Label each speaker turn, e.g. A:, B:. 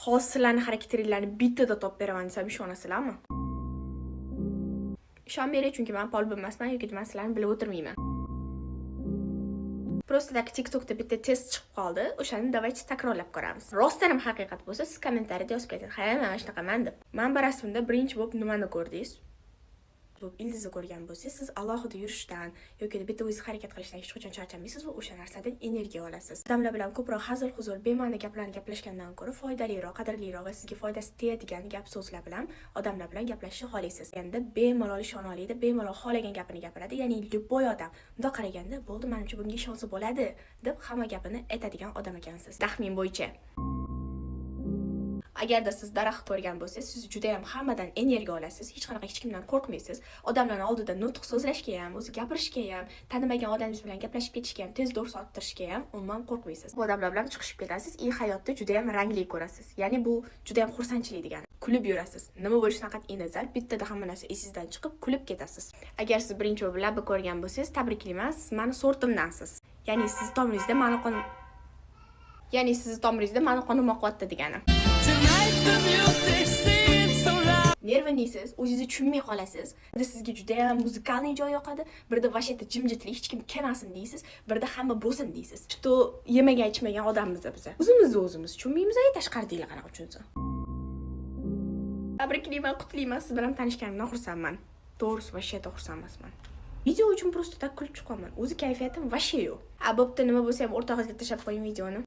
A: Hozir sizlarning harakatlaringlarni bittada topib beraman desam ishonasizlarmi? Ishonmaylik, chunki men polbon emasman yoki men sizlarni bilib o'tirmayman. Просто tak TikTokda bitta test chiqib qoldi. O'shani davaychi takrorlab ko'ramiz. Rostdan ham haqiqat bo'lsa, siz kommentariyada yozib keting. Ha, men mana shunaqaman deb. Manba rasmida birinchi bo'lib nimani ko'rdingiz? Bo'lib ildizni ko'rgan bo'lsangiz, siz alohida yurishdan yoki bitta o'zingiz harakat qilishdan hech qachon charchamaysiz va o'sha narsadan energiya olasiz. Odamlar bilan ko'proq hazil-huzul, bema'ni gaplarni gaplashgandan ko'ra foydaliroq, qadrliroq va sizga foydasi tegadigan gap-so'zlar bilan odamlar bilan gaplashishni xohlaysiz. Endi bemalol ishona oladi, bemalol xohlagan gapini gapiradi. Ya'ni любой odam bunday qaraganda, bo'ldi, menimcha bunga ishonsa bo'ladi deb hamma gapini aytadigan odam ekansiz. Taxmin bo'yicha. Agarda siz daraxt ko'rgan bo'lsangiz, siz juda ham hammadan energiya olasiz, hech qanaqa hech kimdan qo'rqmaysiz. Odamlarning oldida nutq so'zlashga ham, o'zi gapirishga ham, tanimagan odamingiz bilan gaplashib ketishga ham, tez dors orttirishga ham umuman qo'rqmaysiz. Bu odamlar bilan chiqishib ketasiz, hayotda juda ham rangli ko'rasiz. Ya'ni bu juda ham xursandchilik degani. Kulib yurasiz. Nima bo'lishidan qat'iy nazar, bittada hamma narsa esingizdan chiqib kulib ketasiz. Agar siz birinchi bo'lib labbi ko'rgan bo'lsangiz, tabriklayman, siz meni sortimdansiz. Ya'ni siz tomiringizda mani qonim oqyapti degani. Nerviniysiz, o'zingizni tushunmay qolasiz. Birda sizga juda ham muzikalniy joy yoqadi, birda vashiyatda jimjitlik, hech kim kelmasin deysiz, birda hamma bo'lsin deysiz. Что yemagan ichmagan odammiz biz. O'zimizni tushunmaymiz, tashqaridaglar qanaqa tushunsa. Tabriklayman, qutlayman, siz bilan tanishganimdan xursandman. To'g'risi, vashiyatda xursand emasman. Video uchun просто tak kulib chiqaman. O'zi kayfiyatim vashiy yo'q. Bo'pti, nima bo'lsa ham o'rtog'ingizga tashlab qo'ying videoni.